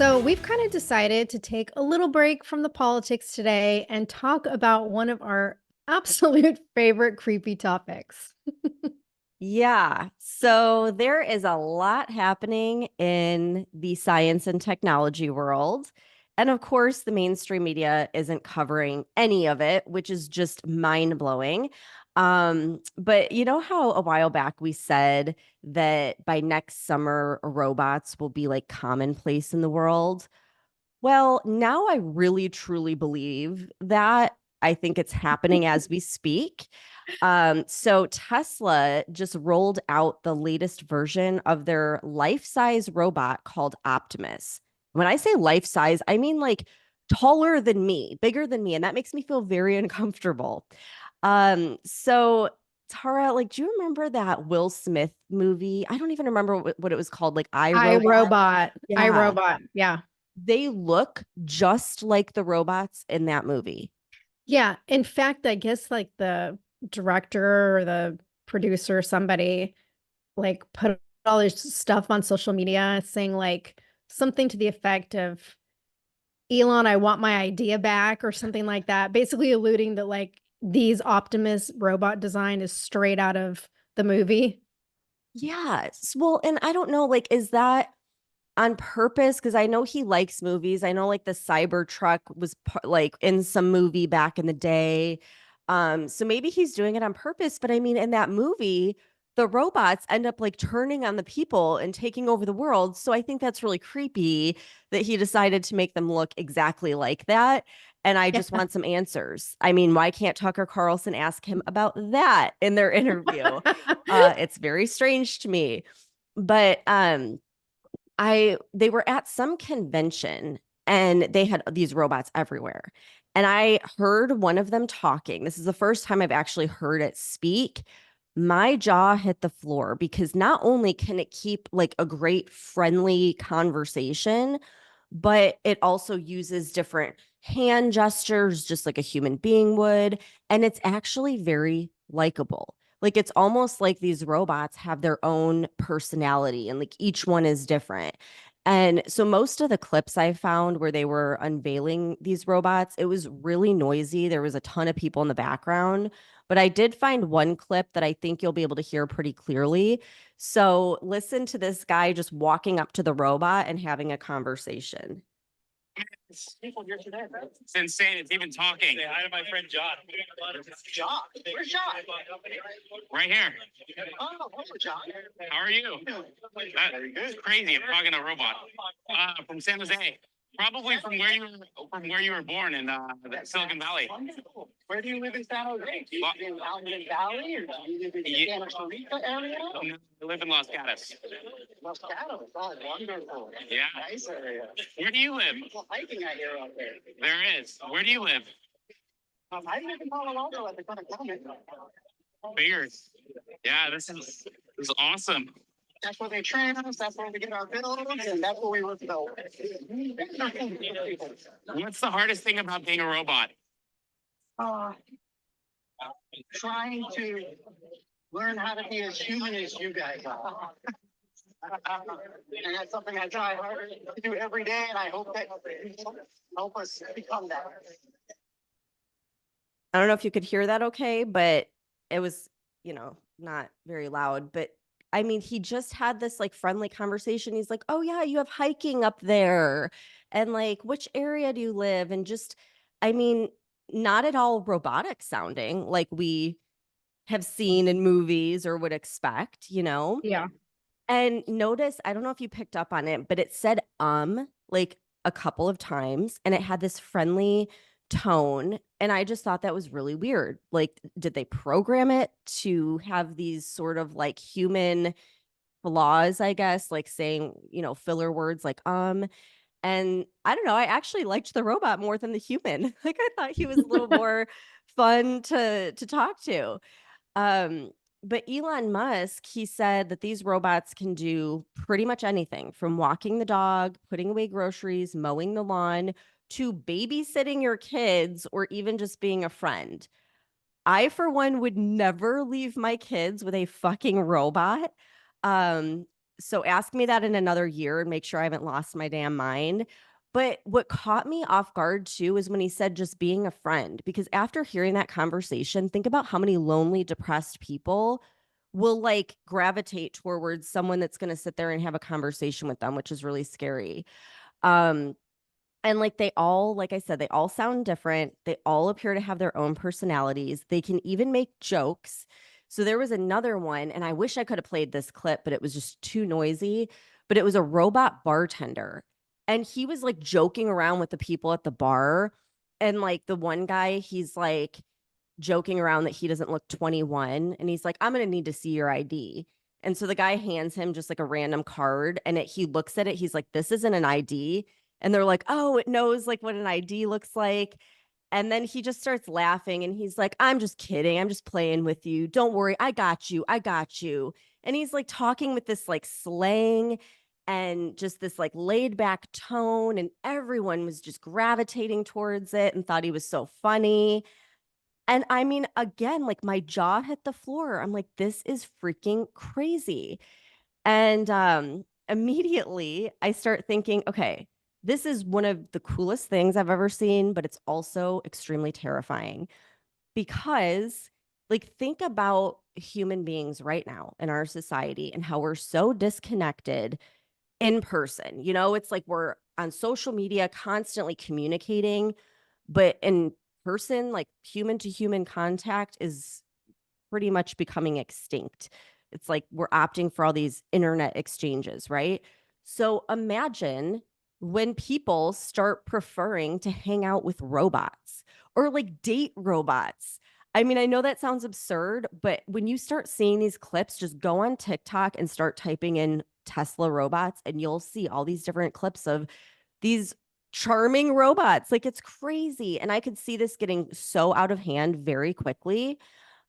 So, we've kind of decided to take a little break from the politics today and talk about one of our absolute favorite creepy topics. Yeah. So there is a lot happening in the science and technology world. And of course, the mainstream media isn't covering any of it, which is just mind blowing. But you know how a while back we said that by next summer, robots will be like commonplace in the world? Well, now I really truly believe that. I think it's happening as we speak. So Tesla just rolled out the latest version of their life-size robot called Optimus. When I say life-size, I mean like taller than me, bigger than me, and that makes me feel very uncomfortable. So Tara, like, do you remember that Will Smith movie? I don't even remember what it was called, like I I Robot. Robot. I Yeah, Robot. Yeah. they look just like the robots in that movie. Yeah. In fact, I guess like the director or the producer, somebody like put all this stuff on social media saying like something to the effect of Elon, I want my idea back or something like that, basically alluding that like these Optimus robot design is straight out of the movie. Yes. Well, and I don't know, like, is that on purpose? Because I know he likes movies. I know like the Cybertruck was like in some movie back in the day. So maybe he's doing it on purpose. But I mean, in that movie, the robots end up like turning on the people and taking over the world. So I think that's really creepy that he decided to make them look exactly like that. And I Yeah. just want some answers. I mean, why can't Tucker Carlson ask him about that in their interview? It's very strange to me. But I they were at some convention and they had these robots everywhere. And I heard one of them talking. This is the first time I've actually heard it speak. My jaw hit the floor because not only can it keep like a great friendly conversation, but it also uses different hand gestures just like a human being would. And it's actually very likable. Like it's almost like these robots have their own personality and like each one is different. And so most of the clips I found where they were unveiling these robots, it was really noisy. There was a ton of people in the background, but I did find one clip that I think you'll be able to hear pretty clearly. So listen to this guy just walking up to the robot and having a conversation. People here today. It's insane. It's even talking. Say hi to my friend John. John? Where's John? Right here. Oh, hello, John. How are you? That's crazy. I'm talking to a robot. From San Jose. Probably from where you were born in Silicon Valley. Where do you live in San Jose? Do you live in Mountain Valley or do you live in the Santa Clarita area? I live in Los Gatos. Los Gatos, oh, wonderful. Yeah. Nice area. Where do you live? Hiking I hear out there. There is. Where do you live? I live in Palo Alto at the Gonna Comment. Figures. Yeah, this is awesome. That's where they train us. That's where we get our builds, and that's where we work build. What's the hardest thing about being a robot? Trying to learn how to be as human as you guys are. And that's something I try hard to do every day, and I hope that help us become that. I don't know if you could hear that okay, but it was, not very loud. But I mean, he just had this like friendly conversation. He's like, oh, yeah, you have hiking up there. And like, which area do you live? And just, I mean, not at all robotic sounding like we have seen in movies or would expect. Yeah. And notice, I don't know if you picked up on it, but it said like a couple of times and it had this friendly tone. And I just thought that was really weird. Like, did they program it to have these sort of like human flaws, I guess, like saying, filler words like and I don't know, I actually liked the robot more than the human. Like I thought he was a little more fun to talk to. Um, but Elon Musk, he said that these robots can do pretty much anything from walking the dog, putting away groceries, mowing the lawn, to babysitting your kids, or even just being a friend. I, for one, would never leave my kids with a fucking robot. Um, So ask me that in another year and make sure I haven't lost my damn mind. But what caught me off guard too is when he said just being a friend, because after hearing that conversation, think about how many lonely, depressed people will like gravitate towards someone that's going to sit there and have a conversation with them, which is really scary. Um, and like they all, like I said, they all sound different. They all appear to have their own personalities. They can even make jokes. So there was another one, and I wish I could have played this clip, but it was just too noisy. But it was a robot bartender. And he was like joking around with the people at the bar. And like the one guy, he's like joking around that he doesn't look 21. And he's like, I'm going to need to see your ID. And so the guy hands him just like a random card. And he looks at it. He's like, this isn't an ID. And they're like, oh, it knows like what an ID looks like. And then he just starts laughing and he's like, I'm just kidding. I'm just playing with you. Don't worry. I got you. I got you. And he's like talking with this like slang and just this like laid back tone. And everyone was just gravitating towards it and thought he was so funny. And I mean, again, like my jaw hit the floor. I'm like, this is freaking crazy. And immediately I start thinking, okay, this is one of the coolest things I've ever seen, but it's also extremely terrifying because, like, think about human beings right now in our society and how we're so disconnected in person. You know, it's like we're on social media constantly communicating, but in person, like human to human contact is pretty much becoming extinct. It's like we're opting for all these internet exchanges, right? So imagine when people start preferring to hang out with robots or like date robots. I mean, I know that sounds absurd, but when you start seeing these clips, just go on TikTok and start typing in Tesla robots, and you'll see all these different clips of these charming robots. Like it's crazy. And I could see this getting so out of hand very quickly.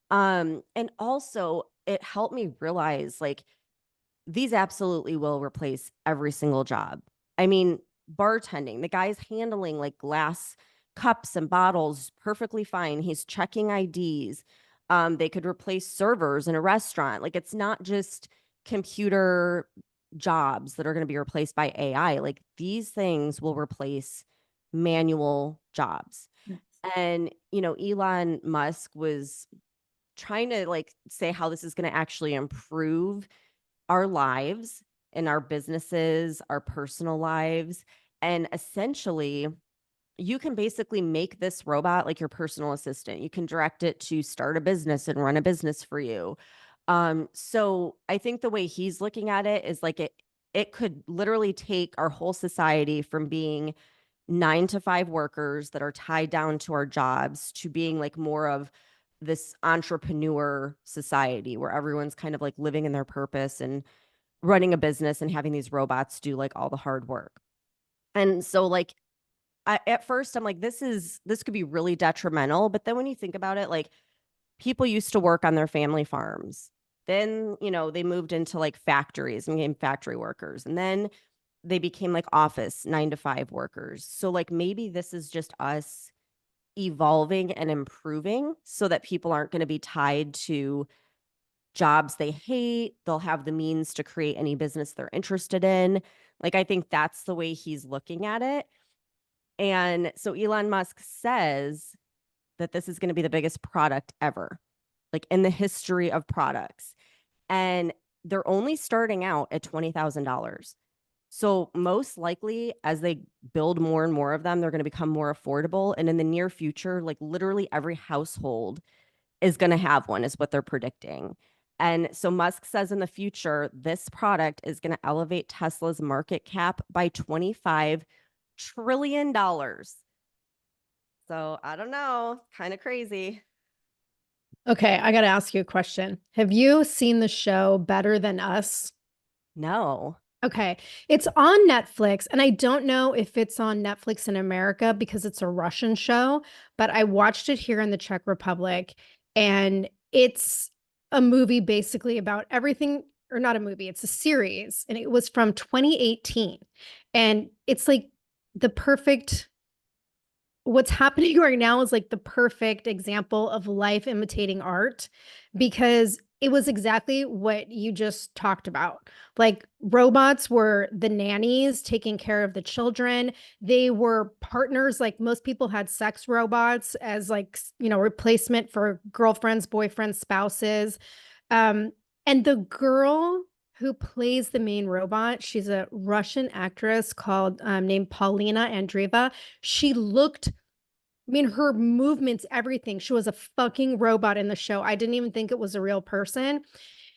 And also it helped me realize like these absolutely will replace every single job. I mean, bartending, the guy's handling like glass cups and bottles perfectly fine. He's checking IDs. They could replace servers in a restaurant. Like it's not just computer jobs that are going to be replaced by AI. Like these things will replace manual jobs. Yes. And, you know, Elon Musk was trying to like say how this is going to actually improve our lives and our businesses, our personal lives. And essentially, you can basically make this robot like your personal assistant. You can direct it to start a business and run a business for you. So I think the way he's looking at it is like it could literally take our whole society from being 9 to 5 workers that are tied down to our jobs to being like more of this entrepreneur society where everyone's kind of like living in their purpose and running a business and having these robots do like all the hard work. And so like at first I'm like this could be really detrimental, but then when you think about it, like people used to work on their family farms. Then, you know, they moved into like factories and became factory workers. And then they became like office 9 to 5 workers. So like maybe this is just us evolving and improving so that people aren't going to be tied to jobs they hate. They'll have the means to create any business they're interested in. Like, I think that's the way he's looking at it. And so Elon Musk says that this is going to be the biggest product ever, like in the history of products. And they're only starting out at $20,000. So most likely as they build more and more of them, they're going to become more affordable. And in the near future, like literally every household is going to have one, is what they're predicting. And so Musk says in the future, this product is going to elevate Tesla's market cap by $25 trillion. So I don't know, kind of crazy. Okay, I got to ask you a question. Have you seen the show Better Than Us? No. Okay, it's on Netflix, and I don't know if it's on Netflix in America because it's a Russian show, but I watched it here in the Czech Republic, and it's a movie basically about everything, or not a movie, it's a series, and it was from 2018. And it's like the perfect, what's happening right now is like the perfect example of life imitating art because it was exactly what you just talked about. Like robots were the nannies taking care of the children. They were partners. Like most people had sex robots as like, replacement for girlfriends, boyfriends, spouses. Um, and the girl who plays the main robot, she's a Russian actress called named Paulina Andreeva. She looked, I mean, her movements, everything. She was a fucking robot in the show. I didn't even think it was a real person.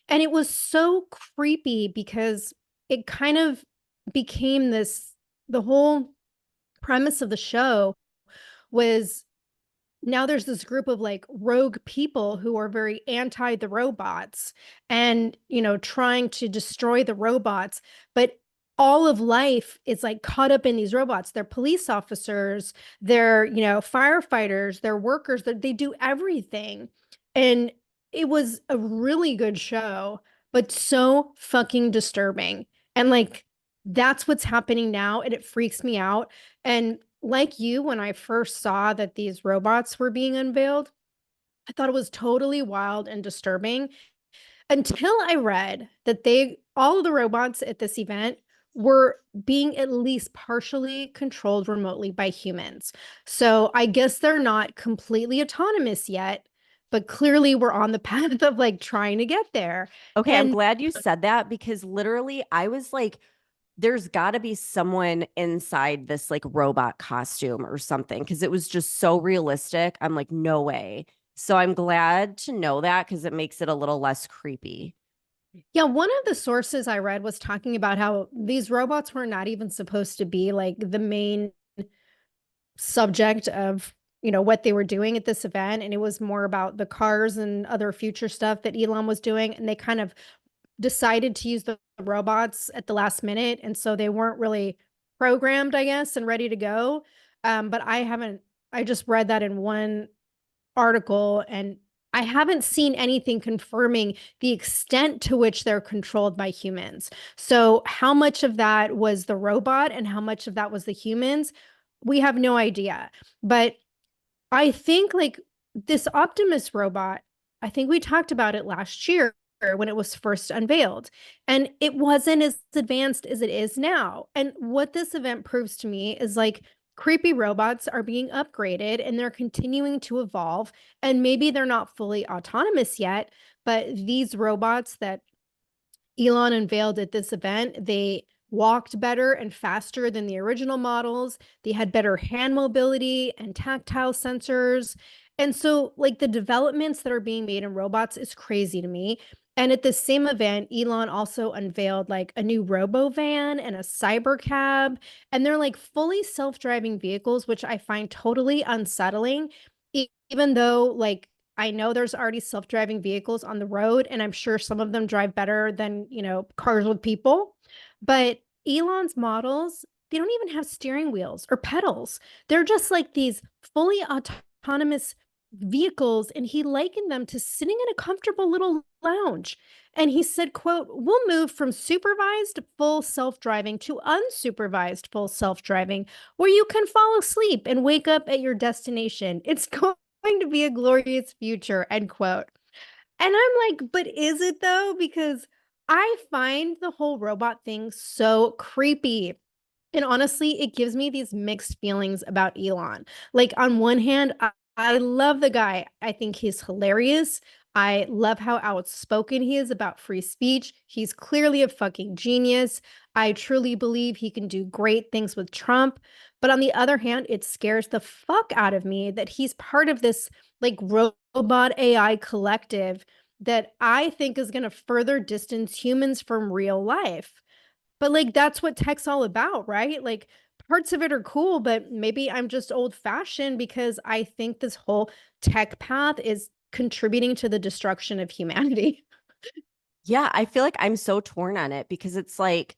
And it was so creepy because it kind of became the whole premise of the show was now there's this group of like rogue people who are very anti the robots and trying to destroy the robots, but all of life is like caught up in these robots. They're police officers, they're firefighters, they're workers, they do everything. And it was a really good show, but so fucking disturbing. And like that's what's happening now, and it freaks me out. And like you, when I first saw that these robots were being unveiled, I thought it was totally wild and disturbing until I read that all of the robots at this event were being at least partially controlled remotely by humans. So I guess they're not completely autonomous yet, but clearly we're on the path of like trying to get there. Okay, I'm And glad you said that because literally I was like, there's got to be someone inside this like robot costume or something because it was just so realistic. I'm like, no way. So I'm glad to know that because it makes it a little less creepy. yeah, one of the sources I read was talking about how these robots were not even supposed to be like the main subject of what they were doing at this event, and it was more about the cars and other future stuff that Elon was doing, and they kind of decided to use the robots at the last minute, and so they weren't really programmed, I guess, and ready to go. But I just read that in one article, and I haven't seen anything confirming the extent to which they're controlled by humans. So how much of that was the robot and how much of that was the humans, we have no idea. But I think like this Optimus robot, I think we talked about it last year when it was first unveiled, and it wasn't as advanced as it is now. And what this event proves to me is like creepy robots are being upgraded and they're continuing to evolve. And maybe they're not fully autonomous yet, but these robots that Elon unveiled at this event, they walked better and faster than the original models. They had better hand mobility and tactile sensors. And so, like, the developments that are being made in robots is crazy to me. And at the same event, Elon also unveiled like a new robo van and a cyber cab. And they're like fully self driving vehicles, which I find totally unsettling, even though, like, I know there's already self-driving vehicles on the road, and I'm sure some of them drive better than, cars with people. But Elon's models, they don't even have steering wheels or pedals. They're just like these fully autonomous vehicles, and he likened them to sitting in a comfortable little lounge. And he said, quote, "We'll move from supervised full self-driving to unsupervised full self-driving, where you can fall asleep and wake up at your destination. It's going to be a glorious future," end quote. And I'm like, but is it though? Because I find the whole robot thing so creepy. And honestly, it gives me these mixed feelings about Elon. Like, on one hand, I love the guy. I think he's hilarious. I love how outspoken he is about free speech. He's clearly a fucking genius. I truly believe he can do great things with Trump. But on the other hand, it scares the fuck out of me that he's part of this like robot AI collective that I think is going to further distance humans from real life. But like that's what tech's all about, right? Like parts of it are cool, but maybe I'm just old fashioned because I think this whole tech path is contributing to the destruction of humanity. Yeah, I feel like I'm so torn on it because it's like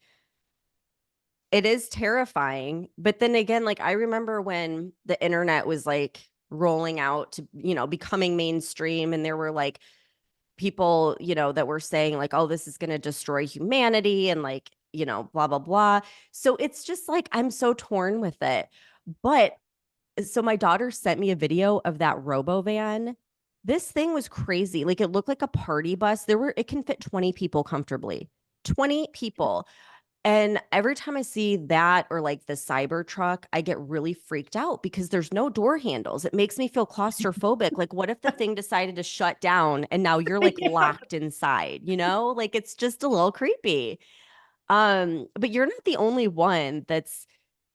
it is terrifying. But then again, like I remember when the internet was like rolling out to, becoming mainstream and there were like people, that were saying like, oh, this is going to destroy humanity and like, blah, blah, blah. So it's just like, I'm so torn with it. But so my daughter sent me a video of that robo van This thing was crazy. Like it looked like a party bus. It can fit 20 people comfortably. 20 people. And every time I see that or like the Cybertruck, I get really freaked out because there's no door handles. It makes me feel claustrophobic. Like, what if the thing decided to shut down and now you're like Yeah. locked inside, you know? Like it's just a little creepy. But you're not the only one that's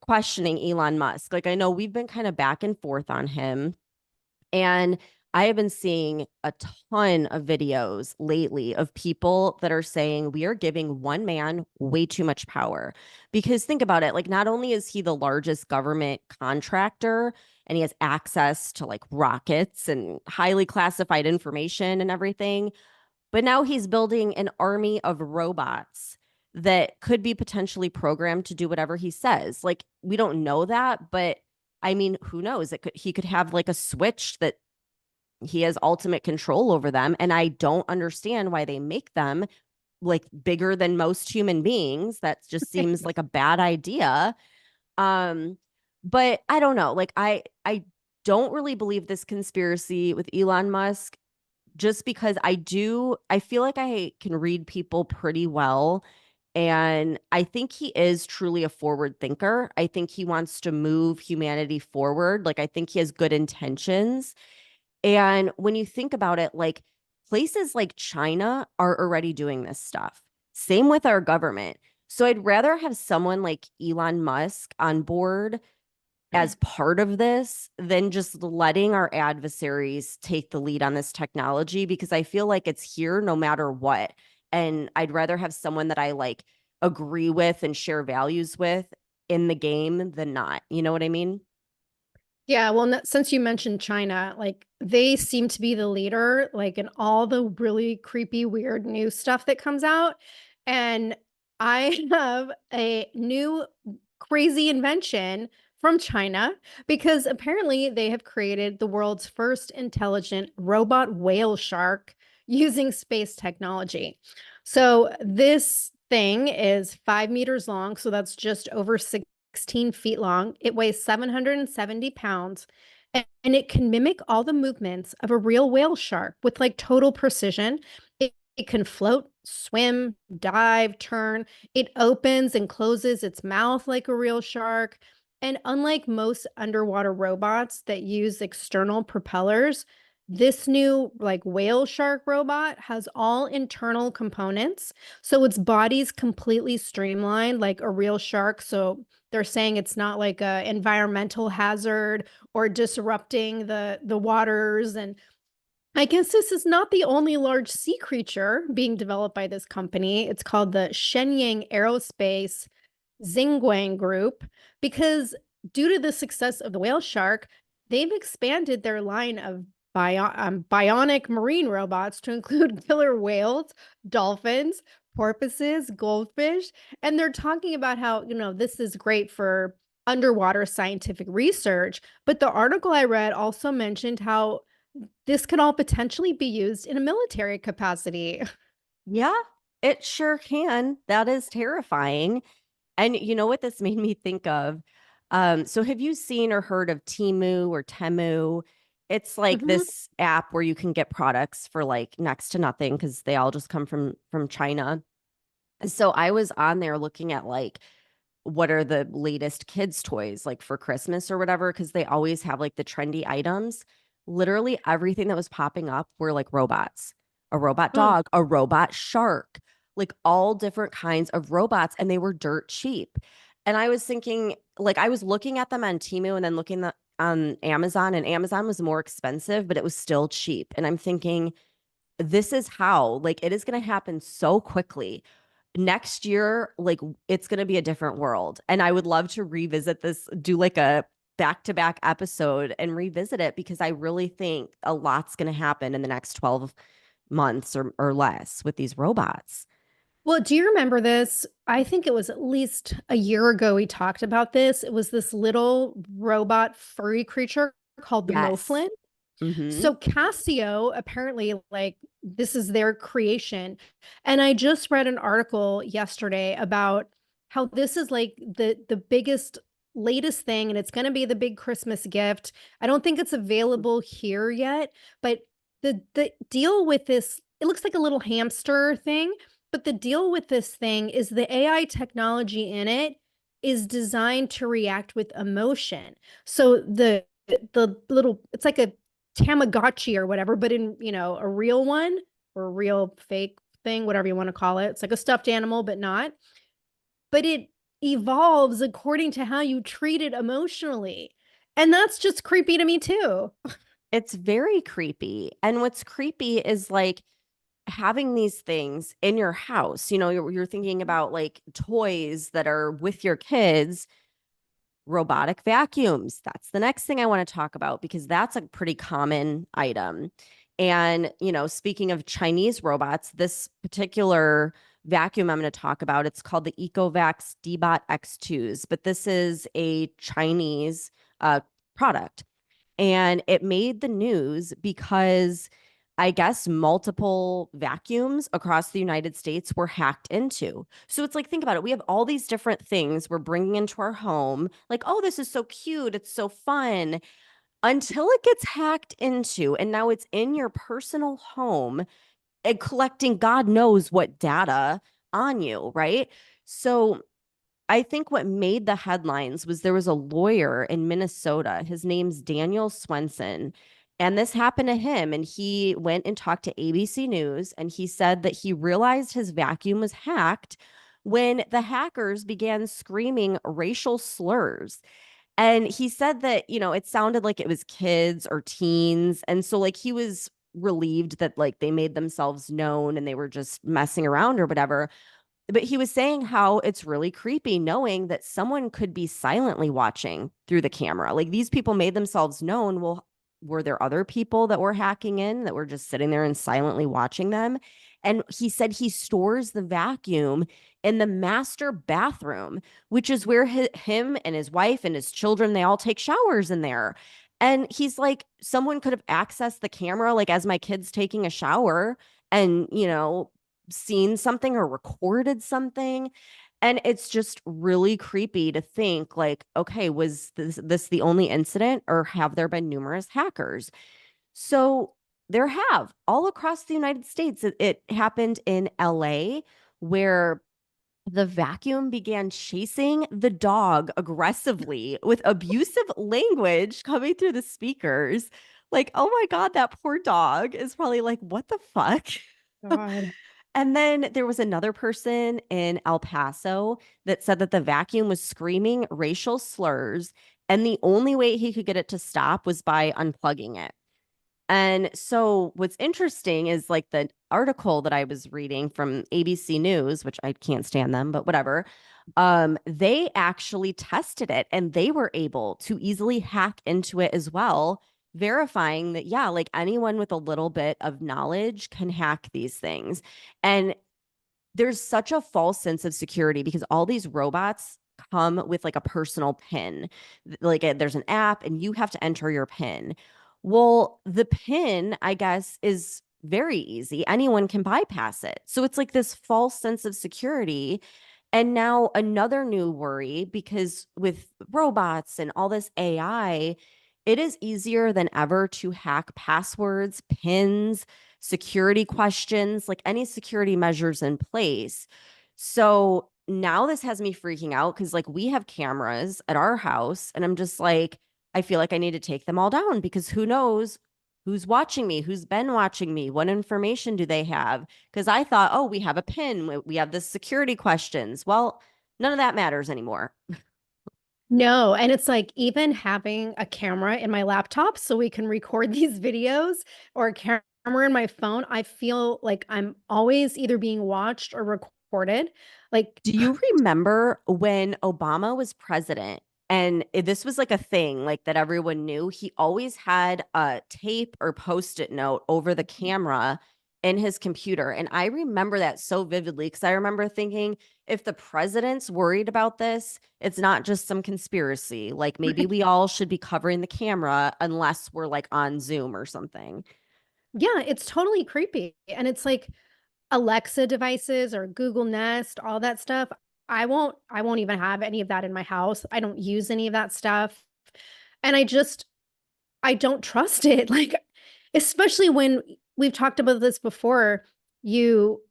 questioning Elon Musk. Like I know we've been kind of back and forth on him. And I have been seeing a ton of videos lately of people that are saying we are giving one man way too much power. Because think about it, like not only is he the largest government contractor and he has access to like rockets and highly classified information and everything, but now he's building an army of robots that could be potentially programmed to do whatever he says. Like we don't know that, but I mean, who knows? He could have like a switch that he has ultimate control over them. And I don't understand why they make them like bigger than most human beings. That just seems like a bad idea. Um, but I don't know. Like I don't really believe this conspiracy with Elon Musk just because I feel like I can read people pretty well. And I think he is truly a forward thinker. I think he wants to move humanity forward. Like, I think he has good intentions. And when you think about it, like places like China are already doing this stuff. Same with our government. So I'd rather have someone like Elon Musk on board as part of this than just letting our adversaries take the lead on this technology because I feel like it's here no matter what. And I'd rather have someone that I like agree with and share values with in the game than not. You know what I mean? Yeah, well, since you mentioned China, like they seem to be the leader, like in all the really creepy, weird new stuff that comes out. And I have a new crazy invention from China because apparently they have created the world's first intelligent robot whale shark using space technology. So this thing is 5 meters long, so that's just over 16 feet long. It weighs 770 pounds and it can mimic all the movements of a real whale shark with like total precision. It can float, swim, dive, turn. It opens and closes its mouth like a real shark. And unlike most underwater robots that use external propellers, this new like whale shark robot has all internal components. So its body's completely streamlined like a real shark. So they're saying it's not like a environmental hazard or disrupting the waters. And I guess this is not the only large sea creature being developed by this company. It's called the Shenyang Aerospace Xingguang Group because due to the success of the whale shark, they've expanded their line of bionic marine robots to include killer whales, dolphins, porpoises, goldfish, and they're talking about how, this is great for underwater scientific research. But the article I read also mentioned how this could all potentially be used in a military capacity. Yeah, it sure can. That is terrifying. And you know what this made me think of? So have you seen or heard of Temu or Temu? It's like Mhm. this app where you can get products for like next to nothing because they all just come from China. So I was on there looking at like what are the latest kids toys like for Christmas or whatever because they always have like the trendy items. Literally everything that was popping up were like robots. A robot Oh, dog, a robot shark, like all different kinds of robots and they were dirt cheap. And I was thinking like I was looking at them on Temu and then looking on Amazon and Amazon was more expensive but it was still cheap. And I'm thinking this is how like it is going to happen so quickly next year like it's going to be a different world and I would love to revisit this, do like a back-to-back episode and revisit it because I really think a lot's going to happen in the next 12 months or less with these robots. well, do you remember this? I think it was at least a year ago we talked about this. It was this little robot furry creature called the Yes. Moflin. Mm-hmm. So Casio apparently like this is their creation. And I just read an article yesterday about how this is like the biggest latest thing and it's going to be the big Christmas gift. I don't think it's available here yet, but the deal with this, it looks like a little hamster thing, but the deal with this thing is the AI technology in it is designed to react with emotion. So the little, it's like a Tamagotchi or whatever, but in, a real one or a real fake thing, whatever you want to call it. It's like a stuffed animal, but not. But it evolves according to how you treat it emotionally. And that's just creepy to me too. It's very creepy. And what's creepy is like having these things in your house. You're thinking about like toys that are with your kids, robotic vacuums. That's the next thing I want to talk about because that's a pretty common item. And, speaking of Chinese robots, this particular vacuum I'm going to talk about, it's called the Ecovacs Dbot X2s, but this is a Chinese product. And it made the news because I guess multiple vacuums across the United States were hacked into. So it's like, think about it. We have all these different things we're bringing into our home. Like, oh, this is so cute. It's so fun until it gets hacked into. And now it's in your personal home and collecting God knows what data on you, right? So I think what made the headlines was there was a lawyer in Minnesota. His name's Daniel Swenson. And this happened to him. And he went and talked to ABC News. And he said that he realized his vacuum was hacked when the hackers began screaming racial slurs. And he said that, it sounded like it was kids or teens. And so, like, he was relieved that, like, they made themselves known and they were just messing around or whatever. But he was saying how it's really creepy knowing that someone could be silently watching through the camera. Like these people made themselves known. Well, were there other people that were hacking in that were just sitting there and silently watching them? And he said he stores the vacuum in the master bathroom, which is where him and his wife and his children, they all take showers in there. And he's like, someone could have accessed the camera, like as my kid's taking a shower and, seen something or recorded something. And it's just really creepy to think like, okay, was this the only incident or have there been numerous hackers? So there have all across the United States. It happened in LA where the vacuum began chasing the dog aggressively with abusive language coming through the speakers. Like, oh my God, that poor dog is probably like, what the fuck? God. And then there was another person in El Paso that said that the vacuum was screaming racial slurs. And the only way he could get it to stop was by unplugging it. And so what's interesting is like the article that I was reading from ABC News, which I can't stand them, but whatever. They actually tested it and they were able to easily hack into it as well, verifying that, yeah, like anyone with a little bit of knowledge can hack these things. And there's such a false sense of security because all these robots come with like a personal pin. Like there's an app and you have to enter your pin. Well, the pin, I guess, is very easy. Anyone can bypass it. So it's like this false sense of security. And now another new worry because with robots and all this AI, it is easier than ever to hack passwords, pins, security questions, like any security measures in place. So now this has me freaking out because like we have cameras at our house and I'm just like, I feel like I need to take them all down because who knows who's watching me, who's been watching me, what information do they have? Because I thought, oh, we have a pin, we have the security questions. Well, none of that matters anymore. No, and it's like even having a camera in my laptop so we can record these videos or a camera in my phone, I feel like I'm always either being watched or recorded. Like, Do you remember when Obama was president and this was like a thing like that everyone knew? He always had a tape or post-it note over the camera in his computer. And I remember that so vividly because I remember thinking if the president's worried about this, it's not just some conspiracy. Like maybe we all should be covering the camera unless we're like on Zoom or something. yeah, it's totally creepy. And it's like Alexa devices or Google Nest, all that stuff. I won't even have any of that in my house. I don't use any of that stuff. And I don't trust it. Like especially when we've talked about this before, you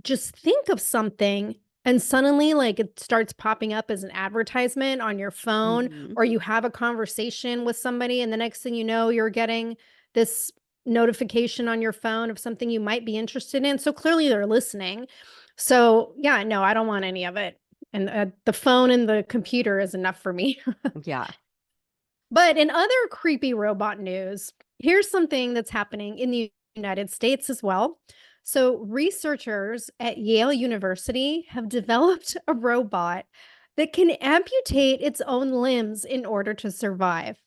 just think of something and suddenly like it starts popping up as an advertisement on your phone, Mhm. or you have a conversation with somebody and the next thing you know, you're getting this notification on your phone of something you might be interested in. So clearly they're listening. So yeah, no, I don't want any of it. And the phone and the computer is enough for me. Yeah. But in other creepy robot news, here's something that's happening in the United States as well. So, researchers at Yale University have developed a robot that can amputate its own limbs in order to survive.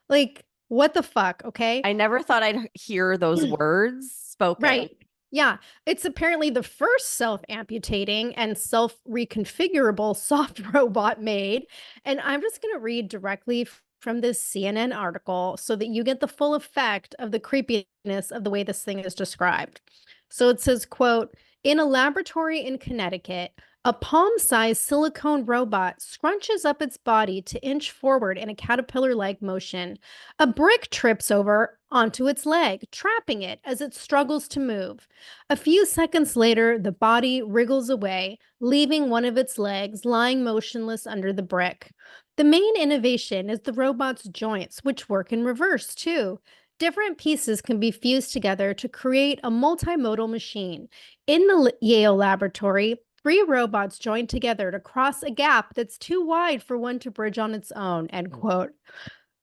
Like, what the fuck? Okay. I never thought I'd hear those words spoken. Right. Yeah. It's apparently the first self-amputating and self-reconfigurable soft robot made. And I'm just going to read directly from this CNN article so that you get the full effect of the creepiness of the way this thing is described. So it says, quote, in a laboratory in Connecticut, a palm-sized silicone robot scrunches up its body to inch forward in a caterpillar-like motion. A brick trips over onto its leg, trapping it as it struggles to move. A few seconds later, the body wriggles away, leaving one of its legs lying motionless under the brick. The main innovation is the robot's joints, which work in reverse, too. Different pieces can be fused together to create a multimodal machine. In the Yale laboratory, 3 robots joined together to cross a gap that's too wide for one to bridge on its own, end quote.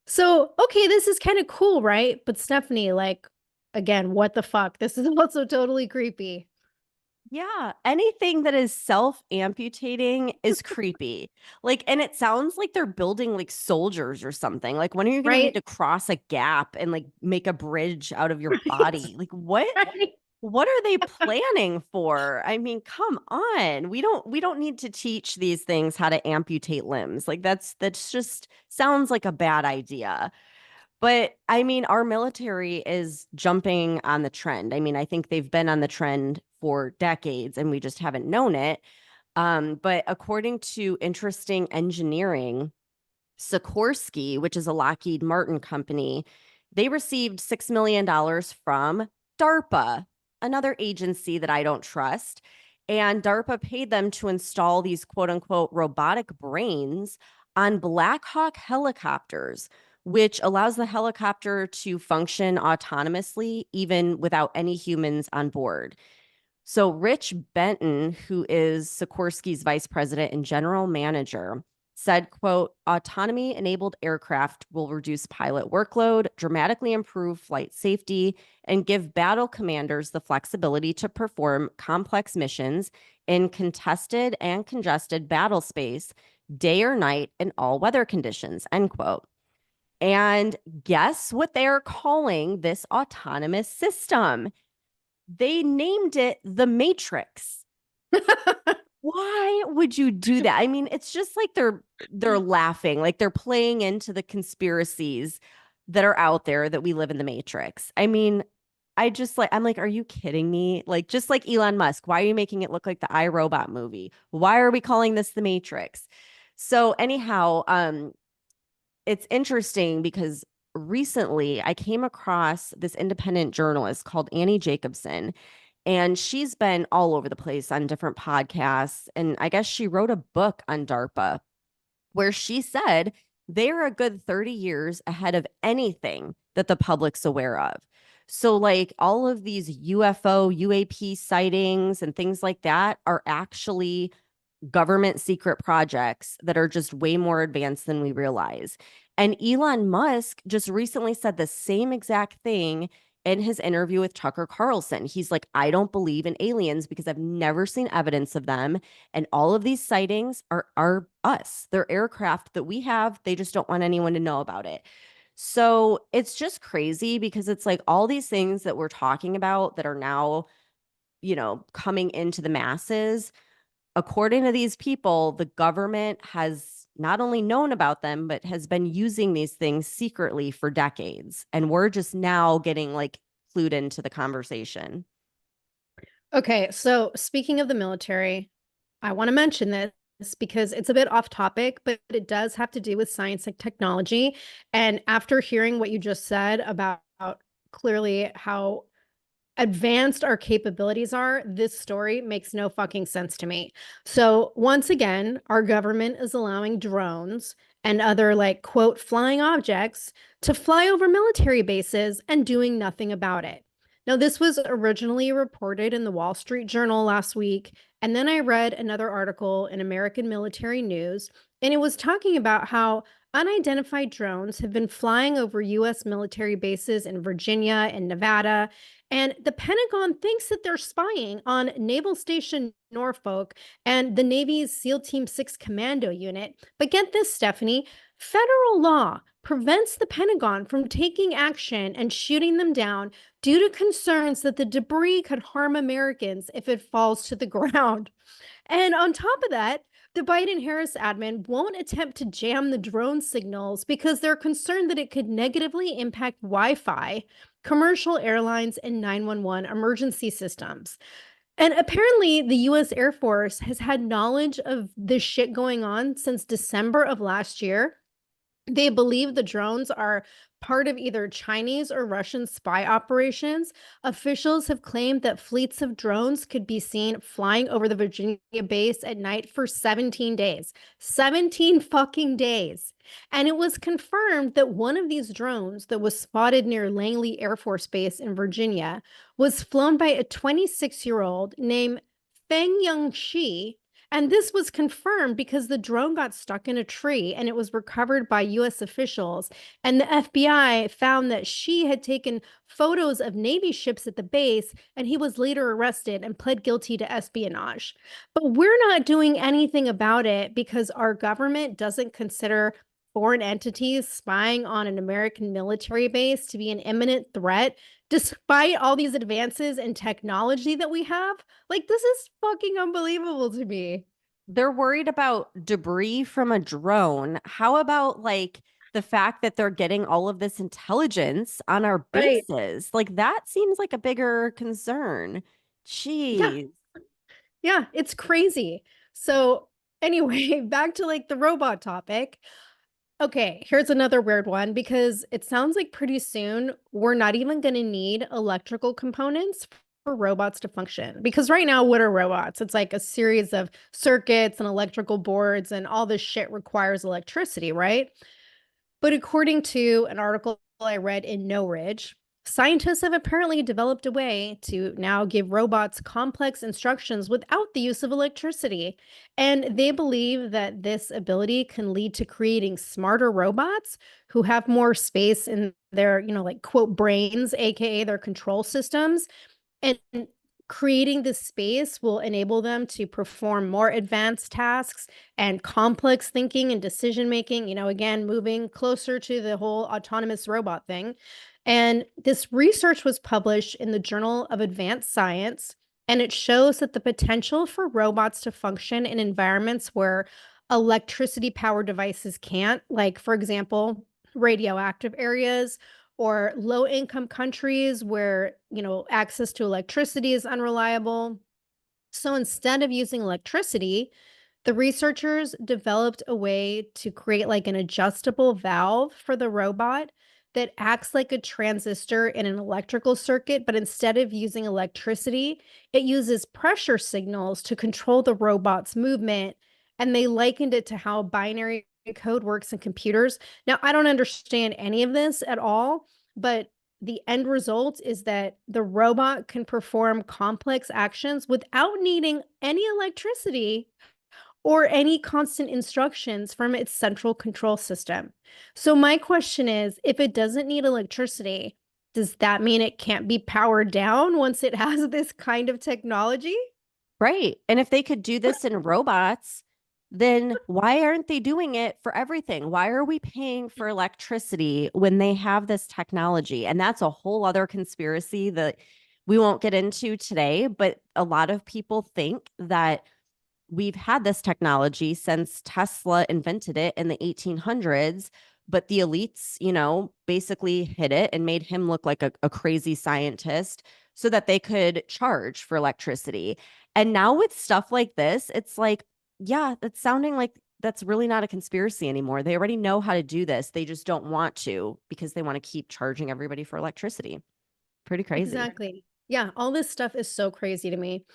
So, okay, this is kind of cool, right? But Stephanie, like, again, what the fuck? This is also totally creepy. Yeah, anything that is self-amputating is creepy. Like, and it sounds like they're building like soldiers or something. Like, when are you going to need Right? to cross a gap and like make a bridge out of your Right? body? Like, what? Right? What are they planning for? I mean, come on. We don't need to teach these things how to amputate limbs. Like that's just sounds like a bad idea. But I mean, our military is jumping on the trend. I mean, I think they've been on the trend for decades and we just haven't known it. But according to Interesting Engineering, Sikorsky, which is a Lockheed Martin company, they received $6 million from DARPA, another agency that I don't trust. And DARPA paid them to install these quote unquote robotic brains on Blackhawk helicopters, which allows the helicopter to function autonomously, even without any humans on board. So, Rich Benton, who is Sikorsky's vice president and general manager, said, quote, autonomy enabled aircraft will reduce pilot workload, dramatically improve flight safety, and give battle commanders the flexibility to perform complex missions in contested and congested battle space, day or night, in all weather conditions, end quote. And guess what they're calling this autonomous system? They named it the Matrix. Why would you do that? I mean, it's just like they're laughing, like they're playing into the conspiracies that are out there that we live in the Matrix. I mean, I'm like, are you kidding me? Like, just like Elon Musk, why are you making it look like the iRobot movie? Why are we calling this the Matrix? So anyhow, it's interesting because recently I came across this independent journalist called Annie Jacobson, and she's been all over the place on different podcasts. And I guess she wrote a book on DARPA where she said they're a good 30 years ahead of anything that the public's aware of. So, like, all of these UFO, UAP sightings and things like that are actually government secret projects that are just way more advanced than we realize. And Elon Musk just recently said the same exact thing in his interview with Tucker Carlson. He's like, I don't believe in aliens because I've never seen evidence of them. And all of these sightings are us. They're aircraft that we have. They just don't want anyone to know about it. So it's just crazy because it's like all these things that we're talking about that are now, coming into the masses. According to these people, the government has not only known about them, but has been using these things secretly for decades. And we're just now getting like clued into the conversation. Okay, so speaking of the military, I want to mention this because it's a bit off topic, but it does have to do with science and technology. And after hearing what you just said about clearly how advanced our capabilities are, this story makes no fucking sense to me. So once again, our government is allowing drones and other like quote flying objects to fly over military bases and doing nothing about it. Now, this was originally reported in the Wall Street Journal last week, and then I read another article in American Military News, and it was talking about how unidentified drones have been flying over US military bases in Virginia and Nevada, and the Pentagon thinks that they're spying on Naval Station Norfolk and the Navy's SEAL Team 6 Commando Unit. But get this, Stephanie, federal law prevents the Pentagon from taking action and shooting them down due to concerns that the debris could harm Americans if it falls to the ground. And on top of that, the Biden Harris admin won't attempt to jam the drone signals because they're concerned that it could negatively impact Wi Fi, commercial airlines, and 911 emergency systems. And apparently, the US Air Force has had knowledge of this shit going on since December of last year. They believe the drones are part of either Chinese or Russian spy operations. Officials have claimed that fleets of drones could be seen flying over the Virginia base at night for 17 days. 17 fucking days. And it was confirmed that one of these drones that was spotted near Langley Air Force Base in Virginia was flown by a 26-year-old named Feng Yung Shi. And this was confirmed because the drone got stuck in a tree and it was recovered by US officials. And the FBI found that she had taken photos of Navy ships at the base, and he was later arrested and pled guilty to espionage. But we're not doing anything about it because our government doesn't consider foreign entities spying on an American military base to be an imminent threat, despite all these advances in technology that we have. Like, this is fucking unbelievable to me. They're worried about debris from a drone. How about like the fact that they're getting all of this intelligence on our Right. bases? Like that seems like a bigger concern. Yeah. Jeez. Yeah, it's crazy. So, anyway, back to like the robot topic. Okay, here's another weird one because it sounds like pretty soon we're not even going to need electrical components for robots to function. Because right now, what are robots? It's like a series of circuits and electrical boards, and all this shit requires electricity, right? But according to an article I read in No Ridge, scientists have apparently developed a way to now give robots complex instructions without the use of electricity. And they believe that this ability can lead to creating smarter robots who have more space in their, like quote, brains, AKA their control systems. And creating this space will enable them to perform more advanced tasks and complex thinking and decision making, again, moving closer to the whole autonomous robot thing. And this research was published in the Journal of Advanced Science, and it shows that the potential for robots to function in environments where electricity powered devices can't, like, for example, radioactive areas or low income countries where, access to electricity is unreliable. So instead of using electricity, the researchers developed a way to create like an adjustable valve for the robot that acts like a transistor in an electrical circuit, but instead of using electricity, it uses pressure signals to control the robot's movement. And they likened it to how binary code works in computers. Now, I don't understand any of this at all, but the end result is that the robot can perform complex actions without needing any electricity or any constant instructions from its central control system. So my question is, if it doesn't need electricity, does that mean it can't be powered down once it has this kind of technology? Right. And if they could do this in robots, then why aren't they doing it for everything? Why are we paying for electricity when they have this technology? And that's a whole other conspiracy that we won't get into today. But a lot of people think that we've had this technology since Tesla invented it in the 1800s, but the elites, basically hid it and made him look like a crazy scientist so that they could charge for electricity. And now with stuff like this, it's like, yeah, that's sounding like that's really not a conspiracy anymore. They already know how to do this. They just don't want to because they want to keep charging everybody for electricity. Pretty crazy. Exactly. Yeah, all this stuff is so crazy to me.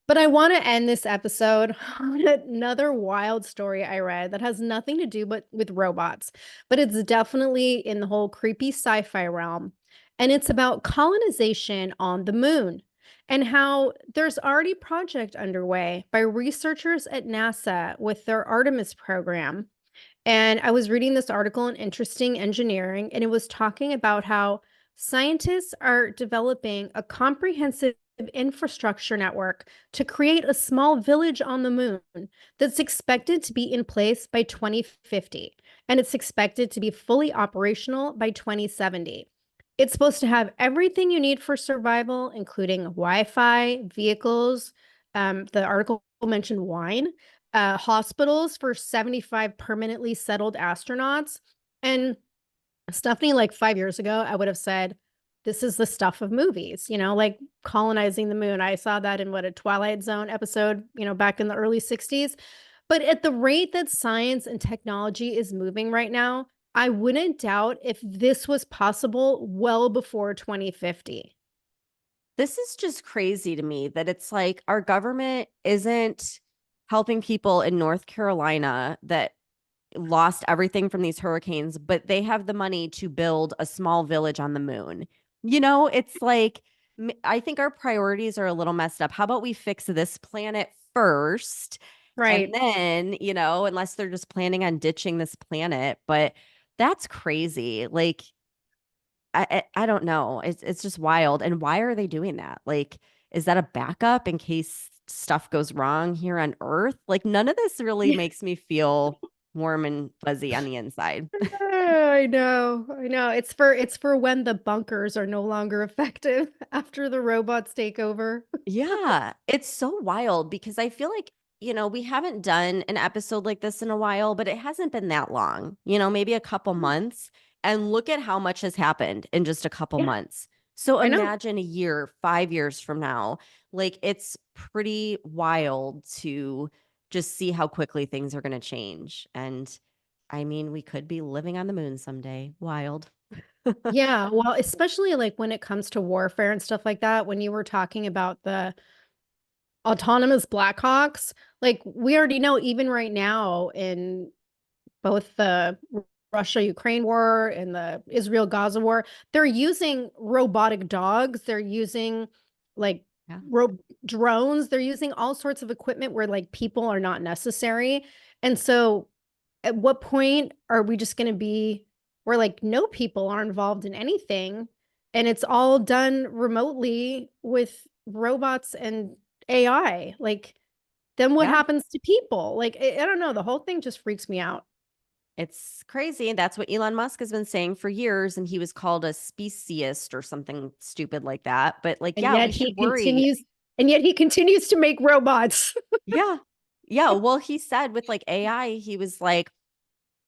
But I want to end this episode on another wild story I read that has nothing to do with robots, but it's definitely in the whole creepy sci-fi realm. And it's about colonization on the moon and how there's already project underway by researchers at NASA with their Artemis program. And I was reading this article in Interesting Engineering, and it was talking about how scientists are developing a comprehensive infrastructure network to create a small village on the moon that's expected to be in place by 2050. And it's expected to be fully operational by 2070. It's supposed to have everything you need for survival, including Wi Fi, vehicles. The article mentioned wine, hospitals for 75 permanently settled astronauts. And Stephanie, like 5 years ago, I would have said, this is the stuff of movies, like colonizing the moon. I saw that in a Twilight Zone episode, back in the early 60s. But at the rate that science and technology is moving right now, I wouldn't doubt if this was possible well before 2050. This is just crazy to me that it's like our government isn't helping people in North Carolina that lost everything from these hurricanes, but they have the money to build a small village on the moon. It's like, I think our priorities are a little messed up. How about we fix this planet first? Right. And then, unless they're just planning on ditching this planet, but that's crazy. Like, I don't know. It's just wild. And why are they doing that? Like, is that a backup in case stuff goes wrong here on Earth? Like, none of this really makes me feel warm and fuzzy on the inside. I know. It's for when the bunkers are no longer effective after the robots take over. Yeah, it's so wild because I feel like, we haven't done an episode like this in a while, but it hasn't been that long, maybe a couple months. And look at how much has happened in just a couple Yeah, months. So I know. imagine a year, 5 years from now. Like, it's pretty wild to just see how quickly things are going to change. And I mean, we could be living on the moon someday. Wild. Yeah, well, especially like when it comes to warfare and stuff like that, when you were talking about the autonomous Blackhawks, like we already know even right now in both the Russia-Ukraine war and the Israel-Gaza war, they're using robotic dogs, they're using like Yeah. drones, they're using all sorts of equipment where like people are not necessary. And so at what point are we just going to be where like no people are involved in anything and it's all done remotely with robots and AI? Like, then what Yeah. happens to people? Like, I don't know. The whole thing just freaks me out. It's crazy. And that's what Elon Musk has been saying for years. And he was called a speciest or something stupid like that. But like, And yeah, yet we he should worry. continues, and yet he continues to make robots. Yeah. Yeah. Well, he said with like AI, he was like,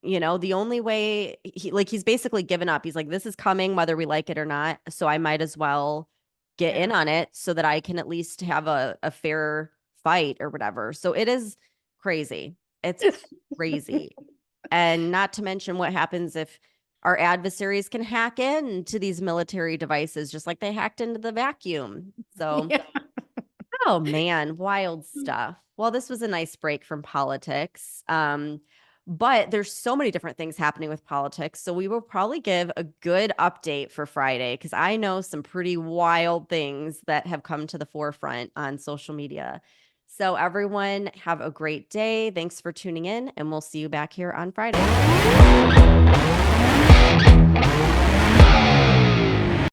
the only way he's basically given up. He's like, this is coming whether we like it or not. So I might as well get in Yeah. on it so that I can at least have a fair fight or whatever. So it is crazy. It's crazy. And not to mention what happens if our adversaries can hack into these military devices, just like they hacked into the vacuum. So, Yeah. oh man, wild stuff. Well, this was a nice break from politics. But there's so many different things happening with politics. So we will probably give a good update for Friday because I know some pretty wild things that have come to the forefront on social media. So everyone have a great day. Thanks for tuning in, and we'll see you back here on Friday.